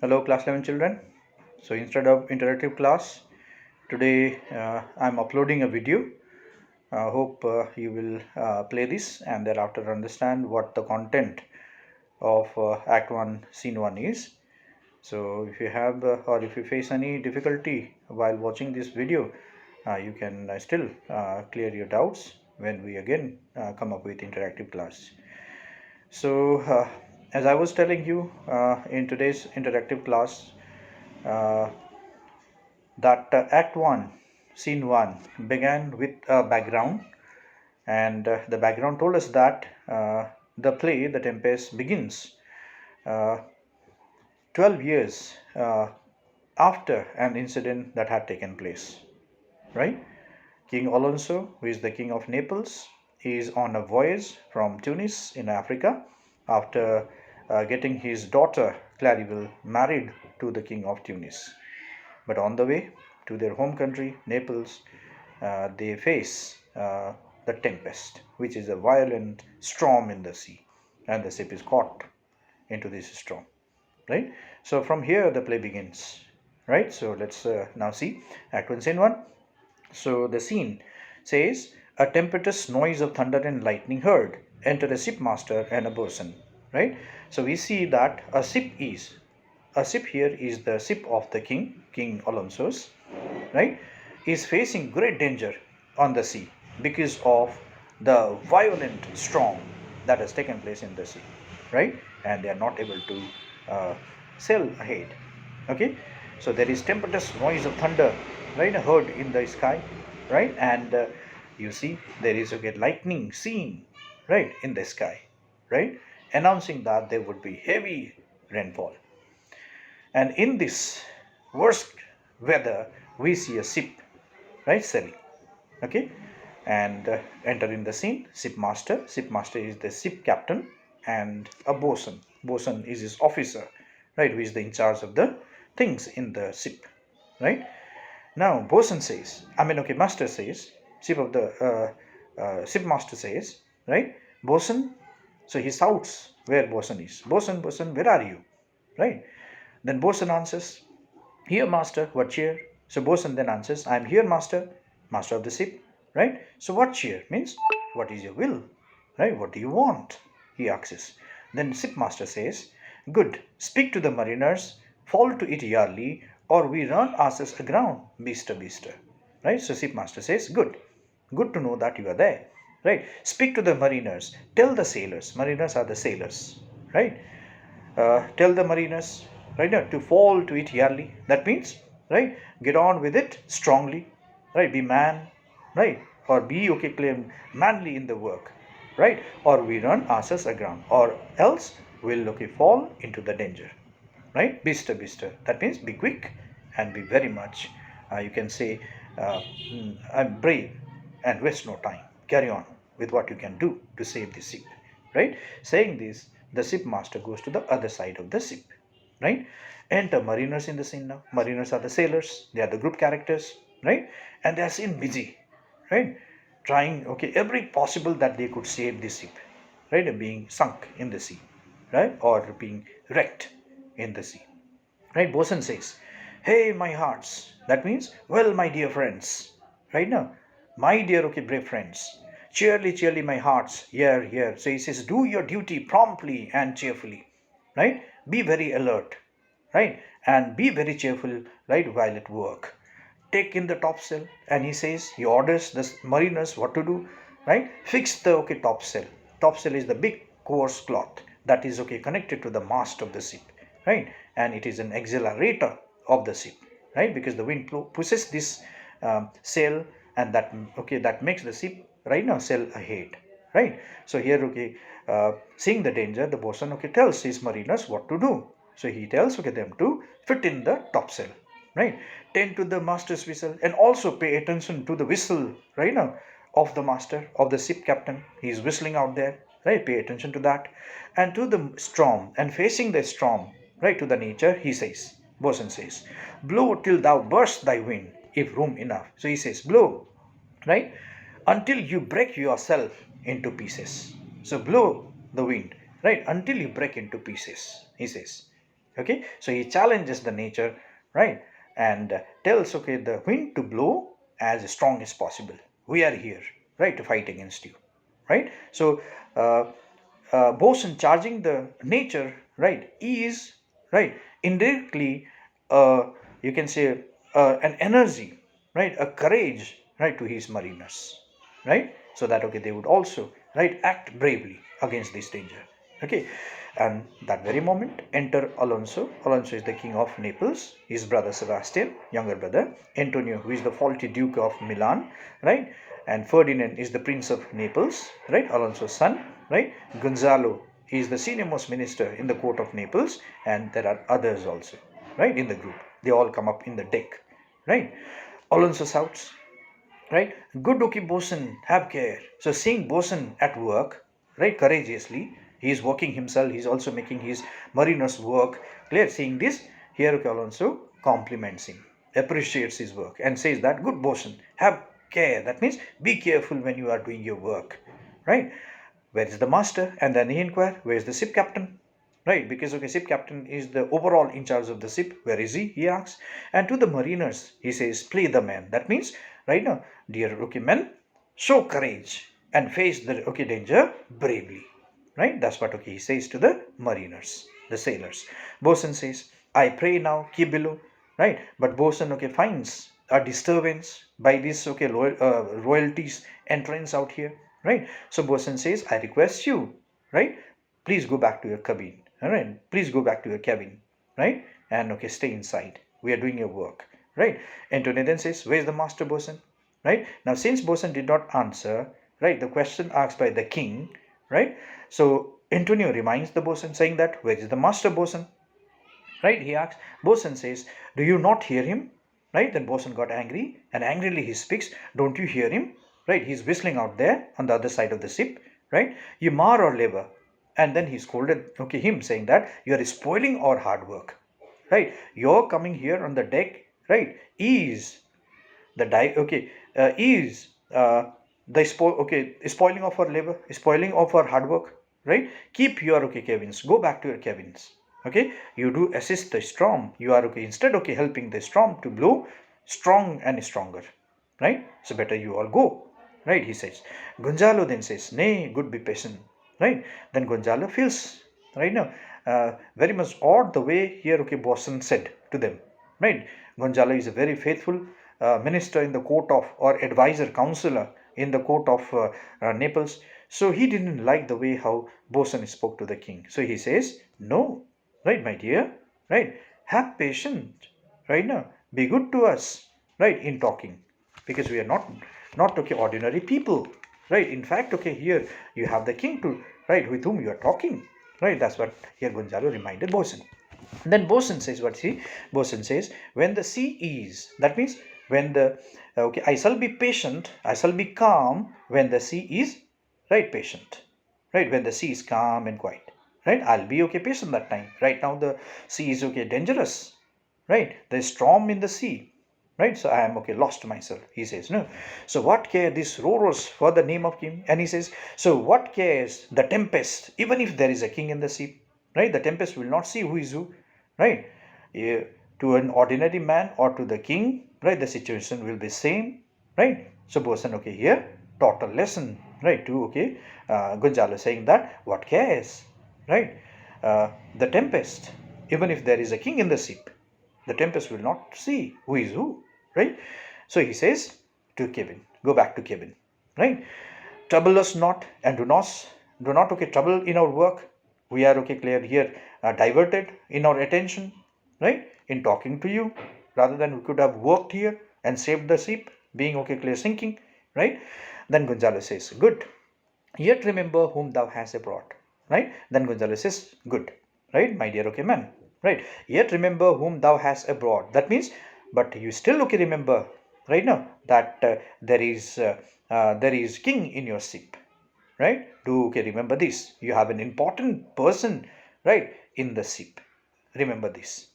Hello, class 11 children. So instead of interactive class, today I'm uploading a video. I hope you will play this and thereafter understand what the content of Act 1, Scene 1 is. So if you have or if you face any difficulty while watching this video, you can still clear your doubts when we again come up with interactive class. So as I was telling you in today's interactive class, uh, that Act 1, Scene 1 began with a background, and the background told us that the play, The Tempest, begins uh, 12 years after an incident that had taken place, right? King Alonso, who is the king of Naples, is on a voyage from Tunis in Africa after getting his daughter Claribel married to the king of Tunis. But on the way to their home country, Naples, they face the tempest, which is a violent storm in the sea, and the ship is caught into this storm. Right. So from here the play begins. Right. So let's now see Act 1, Scene 1. So the scene says a tempestuous noise of thunder and lightning heard. Enter a shipmaster and a boatswain. Right. So we see that a ship here is the ship of the king, King Alonso's, right, is facing great danger on the sea because of the violent storm that has taken place in the sea, right, and they are not able to uh, sail ahead. Okay, so there is tempestuous noise of thunder, right, heard in the sky, right, and you see there is lightning seen, right, in the sky, right, announcing that there would be heavy rainfall. And in this worst weather, we see a ship, right, sailing. Okay, and enter in the scene shipmaster. Shipmaster is the ship captain, and a bosun. Bosun is his officer, right, who is the in charge of the things in the ship, right. Now, bosun says, master says, shipmaster says, right, bosun. So he shouts where bosun is. Bosun, bosun, where are you? Right. Then bosun answers, here, master, what cheer? So bosun then answers, I am here, master, master of the ship. Right? So what cheer means, what is your will? Right? What do you want? He asks. Then shipmaster says, good, speak to the mariners, fall to it yearly, or we run asses aground, beaster, beaster. Right? So shipmaster says, good. Good to know that you are there. Right? Speak to the mariners, tell the sailors. Mariners are the sailors. Right? Tell the mariners, right, to fall to it yearly. That means, right, get on with it strongly, right, be man, right, or be claim manly in the work, right, or we run asses aground, or else we'll fall into the danger, right. Bister, bister, that means be quick and be very much, you can say, I'm brave and waste no time. Carry on with what you can do to save the ship, right. Saying this, the ship master goes to the other side of the ship, right. Enter mariners in the scene now. Mariners are the sailors, they are the group characters, right, and they are seen busy, right, trying every possible that they could save the ship, right, being sunk in the sea, right, or being wrecked in the sea, right. Bosun says, hey my hearts, that means, well my dear friends, right, now my dear brave friends, cheerly, cheerly my hearts, here, here. So he says, do your duty promptly and cheerfully, right, be very alert, right, and be very cheerful, right, while at work. Take in the topsail, and he says, he orders the mariners what to do, right, fix the topsail. Topsail is the big coarse cloth that is connected to the mast of the ship, right, and it is an accelerator of the ship, right, because the wind pushes this sail, and that makes the ship right now sail ahead, right. So here seeing the danger, the bosun tells his mariners what to do. So he tells them to fit in the topsail, right, tend to the master's whistle, and also pay attention to the whistle, right, now of the master of the ship captain. He is whistling out there, right, pay attention to that. And to the storm, and facing the storm, right, to the nature, he says, bosun says, blow till thou burst thy wind, if room enough. So he says, blow, right, until you break yourself into pieces. So blow the wind, right, until you break into pieces, he says, Okay, so he challenges the nature, right, and tells, okay, the wind to blow as strong as possible. We are here, right, to fight against you, right? So uh, Bosun charging the nature, right, is, right, indirectly, uh, you can say, an energy, right, a courage, right, to his mariners, right, so that, okay, they would also, right, act bravely against this danger. Okay, and that very moment enter Alonso. Alonso is the king of Naples, his brother Sebastian, younger brother, Antonio, who is the faulty duke of Milan, right, and Ferdinand is the prince of Naples, right, Alonso's son, right, Gonzalo is the senior most minister in the court of Naples, and there are others also, right, in the group. They all come up in the deck, right. Alonso shouts, right, good, okay, bosun, have care. So seeing bosun at work, right, courageously, he is working himself, he is also making his mariners work. Clear, seeing this, here, okay, Alonso compliments him, appreciates his work, and says that, good bosun, have care. That means be careful when you are doing your work, right. Where is the master? And then he inquire, where is the ship captain? Right, because, okay, ship captain is the overall in charge of the ship. Where is he? He asks. And to the mariners, he says, play the man. That means, right now, dear, okay, men, show courage and face the, okay, danger bravely. Right, that's what, okay, he says to the mariners, the sailors. Bosun says, I pray now, keep below. Right, but Bosun, okay, finds a disturbance by this, okay, royalties entrance out here. Right, so Bosun says, I request you, right, please go back to your cabin. All right, please go back to your cabin, right, and, okay, stay inside, we are doing your work, right. Antonio then says, where is the master, bosun? Right, now since bosun did not answer, right, the question asked by the king, right, so Antonio reminds the bosun, saying that, where is the master, bosun? Right, he asks. Bosun says, do you not hear him? Right, then Bosun got angry, and angrily he speaks, don't you hear him? Right, he's whistling out there on the other side of the ship, right, you mar our labor. And then he scolded, okay, him, saying that you are spoiling our hard work, right, you're coming here on the deck, right, is the okay, is the okay, spoiling of our labor, spoiling of our hard work, right. Keep your, okay, cabins, go back to your cabins. Okay, you do assist the storm, you are, okay, instead, okay, helping the storm to blow strong and stronger, right, so better you all go, right, he says. Gonzalo then says, nay, good, be patient, right. Then Gonzalo feels, right now, very much odd the way here, okay, Boston said to them, right. Gonzalo is a very faithful minister in the court of, or advisor, counselor in the court of Naples. So he didn't like the way how Bosun spoke to the king. So he says, no, right, my dear, right, have patience, right now, be good to us, right, in talking, because we are not, okay, ordinary people, right. In fact, okay, here you have the king to, right, with whom you are talking, right. That's what here Gonzalo reminded Bosun. Then Bosun says, what see? Bosun says, when the sea is, that means when the, okay, I shall be patient, I shall be calm when the sea is, right, patient, right, when the sea is calm and quiet, right, I'll be, okay, patient that time. Right now the sea is, okay, dangerous, right, there's storm in the sea, right, so I am, okay, lost myself, he says. No, so what care this roars for the name of king? And he says, so what cares the tempest, even if there is a king in the sea, right, the tempest will not see who is who, right. Yeah, to an ordinary man or to the king, right, the situation will be same, right. So Bosun, okay, here taught a lesson, right, to, okay, Gonzalo, saying that what cares, right, the tempest, even if there is a king in the ship, the tempest will not see who is who, right. So he says to Kevin, go back to Kevin, right, trouble us not, and do not, okay, trouble in our work. We are, okay, clear here, diverted in our attention, right, in talking to you, rather than we could have worked here and saved the ship being, okay, clear, sinking, right. Then Gonzalo says, good, yet remember whom thou hast brought, right. Then Gonzalo says, good, right, my dear, okay, man, right, yet remember whom thou hast abroad. That means, but you still, okay, remember, right now, that there is king in your ship, right. Do, okay, remember this, you have an important person, right, in the ship, remember this,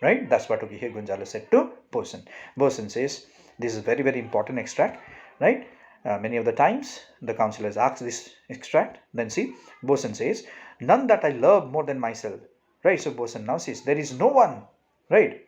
right. That's what, okay, here Gonzalo said to Bosun. Bosun says, this is very, very important extract, right. Many of the times the counselors ask this extract. Then see, Bosun says, none that I love more than myself, right? So bosun now says, there is no one, right,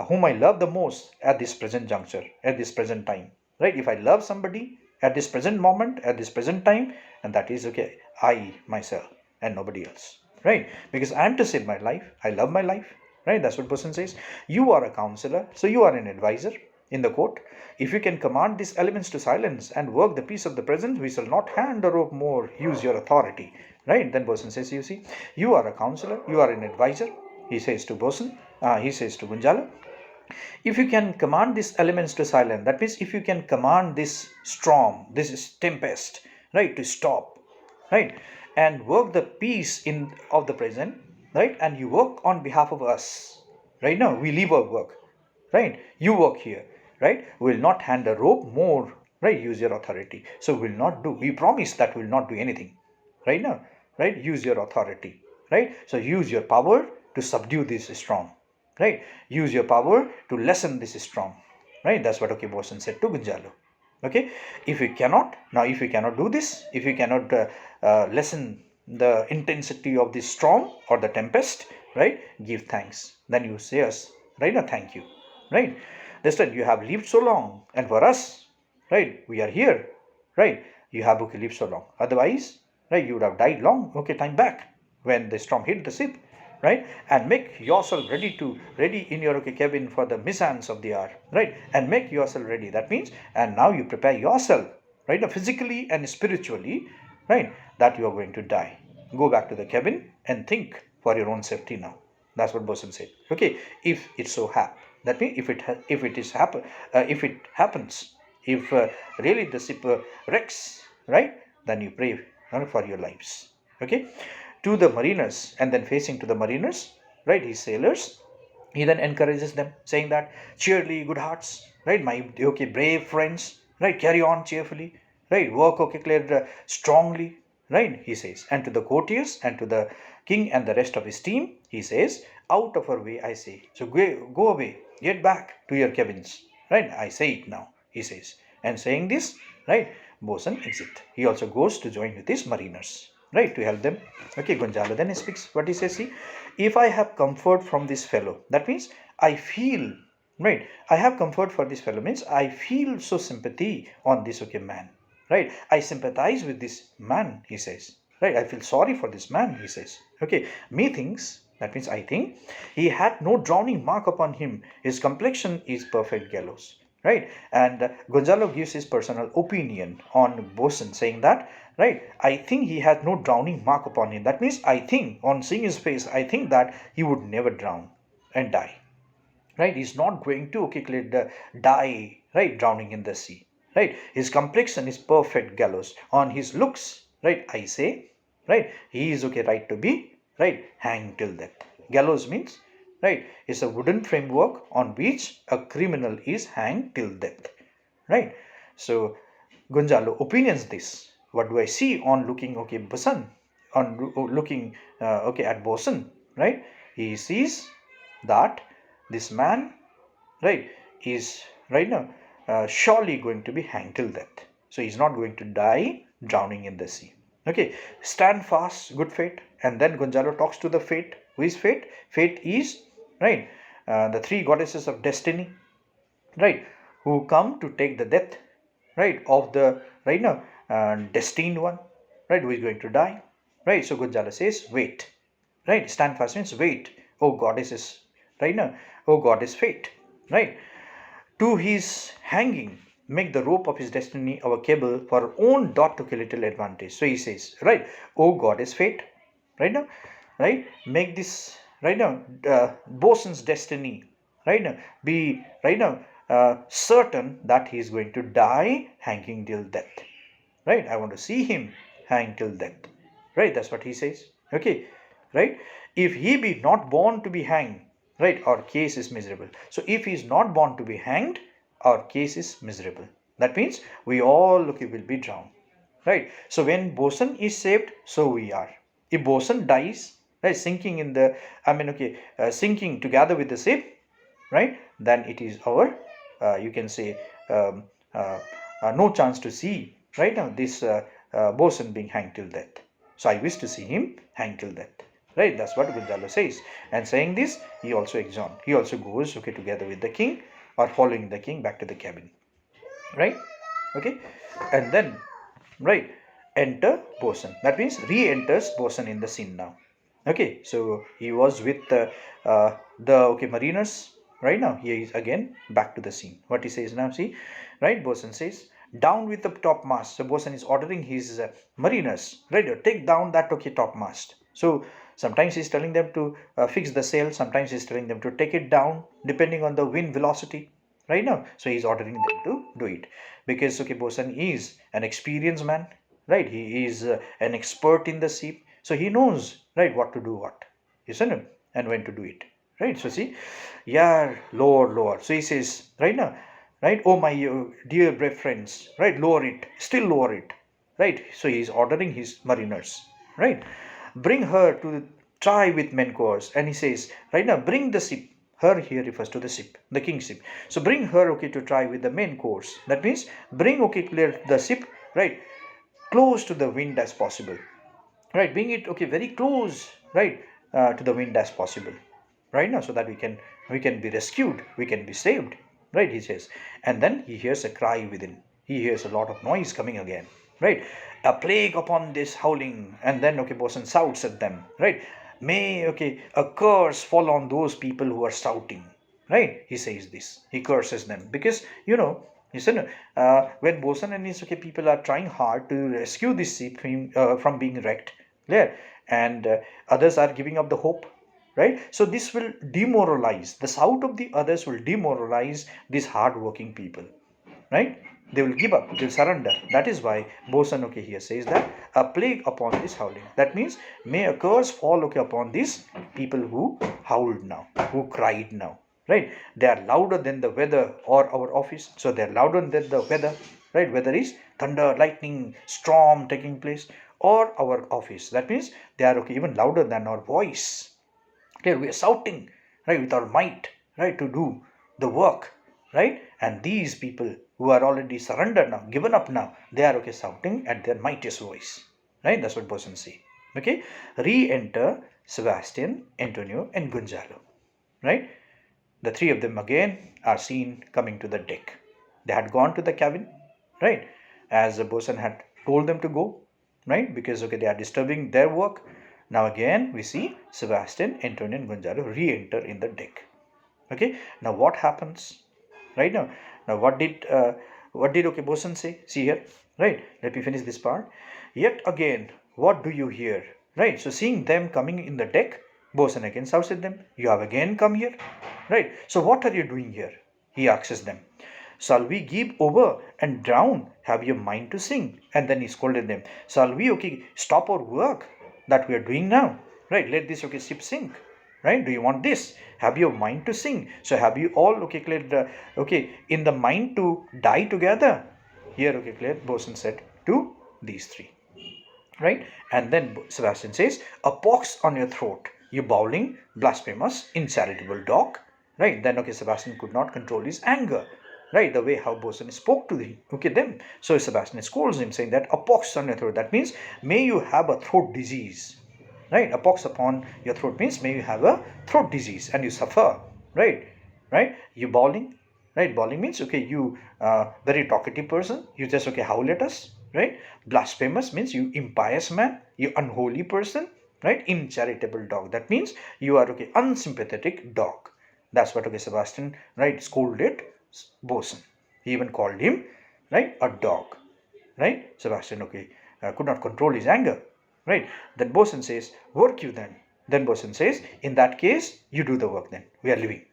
whom I love the most at this present juncture, at this present time, right? If I love somebody at this present moment, at this present time, and that is okay, I myself and nobody else, right? Because I am to save my life, I love my life, right? That's what person says. You are a counselor, so you are an advisor in the court. If you can command these elements to silence and work the peace of the present, we shall not hand the rope more, use your authority, right? Then person says, you see, you are a counselor, you are an advisor, he says to Bosun, he says to Gunjala, if you can command these elements to silence, that means if you can command this storm, this tempest, right, to stop, right, and work the peace in of the present, right, and you work on behalf of us, right? Now we leave our work, right, you work here, right, we will not hand a rope more, right, use your authority. So we will not do, we promise that we will not do anything, right? Now, right, use your authority, right? So use your power to subdue this storm, right? Use your power to lessen this storm, right? That's what okay Bosun said to Gunjalo. Okay, if you cannot, now if you cannot do this, if you cannot lessen the intensity of this storm or the tempest, right, give thanks, then you say us, right, now thank you, right? That's right, you have lived so long, and for us, right, we are here, right, you have okay lived so long, otherwise, right, you would have died long okay time back when the storm hit the ship, right? And make yourself ready in your okay cabin for the mischance of the hour, right? And make yourself ready, that means, and now you prepare yourself, right, physically and spiritually, right, that you are going to die. Go back to the cabin and think for your own safety now. That's what Bosun said. Okay, if it so happens, that means if it happens, if really the ship wrecks, right, then you pray for your lives. Okay, to the mariners, and then facing to the mariners, right, his sailors, he then encourages them, saying that, cheerily, good hearts, right, my okay brave friends, right, carry on cheerfully, right, work okay clear strongly, right, he says. And to the courtiers and to the king and the rest of his team, he says, out of our way, I say, so go away, get back to your cabins, right, I say it now, he says. And saying this, right, Bosun exit. He also goes to join with his mariners, right, to help them. Okay, Gonzalo then speaks. What he says, see, if I have comfort from this fellow, that means I feel, right, I have comfort for this fellow, means I feel so sympathy on this okay man, right, I sympathize with this man, he says, right, I feel sorry for this man, he says. Okay, methinks, that means I think, he had no drowning mark upon him, his complexion is perfect gallows, right? And Gonzalo gives his personal opinion on Bosun, saying that, right, I think he had no drowning mark upon him. That means I think, on seeing his face, I think that he would never drown and die, right? He's not going to okay die, right, drowning in the sea, right? His complexion is perfect gallows. On his looks, right, I say, right, he is okay right to be, right, hanged till death. Gallows means, right, is a wooden framework on which a criminal is hanged till death, right? So Gonzalo opinions this. What do I see on looking okay Bosun, on looking okay at Bosun, right? He sees that this man, right, is right now surely going to be hanged till death. So he's not going to die drowning in the sea. Okay, stand fast, good fate. And then Gonzalo talks to the fate. Who is fate? Fate is, right, the three goddesses of destiny, right, who come to take the death, right, of the right now destined one, right, who is going to die, right. So Gonzalo says, wait, right, stand fast means wait, oh goddesses, right now, oh goddess fate, right, to his hanging, make the rope of his destiny our cable for our own dot to kill little advantage. So he says, right, oh goddess fate, right now, right, make this right now Bosun's destiny, right now, be right now certain that he is going to die hanging till death, right. I want to see him hang till death, right. That's what he says. Okay, right. If he be not born to be hanged, right, our case is miserable. So if he is not born to be hanged, our case is miserable. That means we all will be drowned, right. So when Bosun is saved, so we are. If Bosun dies, right, sinking in the, sinking together with the ship, right, then it is our, you can say, no chance to see, right now, this Bosun being hanged till death. So I wish to see him hanged till death. right? That's what Gonzalo says. And saying this, he also exhorts. He also goes, okay, together with the king, or following the king back to the cabin, right? Okay, and then, right, enter bosun. That means re-enters bosun in the scene now. Okay, so he was with the okay mariners. Right now, he is again back to the scene. What he says now, see, right? Bosun says, "Down with the topmast." So bosun is ordering his mariners, right? Take down that okay topmast. So sometimes he's telling them to fix the sail. Sometimes he's telling them to take it down, depending on the wind velocity. Right now, so he's ordering them to do it because okay, bosun is an experienced man, right? He is an expert in the sea, so he knows, right, what to do, what, isn't it, and when to do it, right? So see, yeah, lower, lower. So he says, right now, right, oh my dear brave friends, right, lower it, still lower it, right? So he is ordering his mariners, right, bring her to try with men course, and he says, right now, bring the ship. Her here refers to the ship, the king's ship. So bring her, okay, to try with the main course. That means bring, okay, clear the ship, right, close to the wind as possible, right, bring it, okay, very close, right, to the wind as possible, right now, so that we can be rescued, we can be saved, right, he says. And then he hears a cry within, he hears a lot of noise coming again, right, a plague upon this howling. And then okay, bosun shouts at them, right, may, okay, a curse fall on those people who are shouting, right, he says this, he curses them because listen, when bosun and his okay people are trying hard to rescue this ship from being wrecked, yeah, and others are giving up the hope, right? So this will demoralize, the shout of the others will demoralize these hard working people, right? They will give up, they'll surrender. That is why bosun okay here says that a plague upon this howling. That means may a curse fall okay upon these people who howled now, who cried now, right? They are louder than the weather or our office, so they are louder than the weather, right? Weather is thunder, lightning, storm taking place, or our office. That means they are okay even louder than our voice. Here we are shouting, right, with our might, right, to do the work, right? And these people who are already surrendered now, given up now, they are okay shouting at their mightiest voice, right? That's what Bosun say. Okay, re-enter Sebastian, Antonio, and Gonzalo, right? The three of them again are seen coming to the deck. They had gone to the cabin, right? As the bosun had told them to go, right? Because okay, they are disturbing their work. Now again we see Sebastian, Antonio, and Gonzalo re-enter in the deck. Okay. Now what happens? Right now. Now what did okay bosun say? See here, right? Let me finish this part. Yet again, what do you hear? Right. So seeing them coming in the deck, bosun again shouts at them, "You have again come here." Right. So what are you doing here? He asks them. "Shall we give over and drown? Have you mind to sing?" And then he scolded them. "Shall we okay stop our work that we are doing now? Right. Let this okay ship sink. Right. Do you want this? Have you mind to sing? So have you all okay cleared okay in the mind to die together? Here okay clear bosun said to these three, right? And then Sebastian says, "A pox on your throat, you bowling, blasphemous, incharitable dog," right? Then okay, Sebastian could not control his anger, right? The way how bosun spoke to them. So Sebastian scolds him, saying that a pox on your throat. That means may you have a throat disease, right? A pox upon your throat means may you have a throat disease and you suffer, right? Right? You bawling, right? Bawling means okay, you very talkative person, you just okay howl at us, right? Blasphemous means you impious man, you unholy person, right? Incharitable dog, that means you are okay unsympathetic dog. That's what okay Sebastian, right, scolded bosun. He even called him, right, a dog, right? Sebastian okay could not control his anger, right? Then bosun says, "Work you then." Then bosun says, "In that case you do the work, then we are leaving,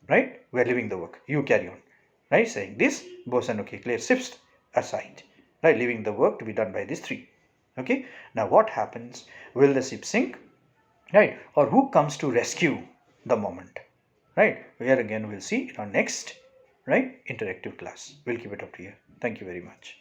right? We are leaving the work, you carry on," right? Saying this, bosun okay clear shifts aside, right, leaving the work to be done by these three. Okay, now what happens? Will the ship sink, right, or who comes to rescue the moment, right? Here again we'll see in our next, right, interactive class. We'll keep it up to here. Thank you very much.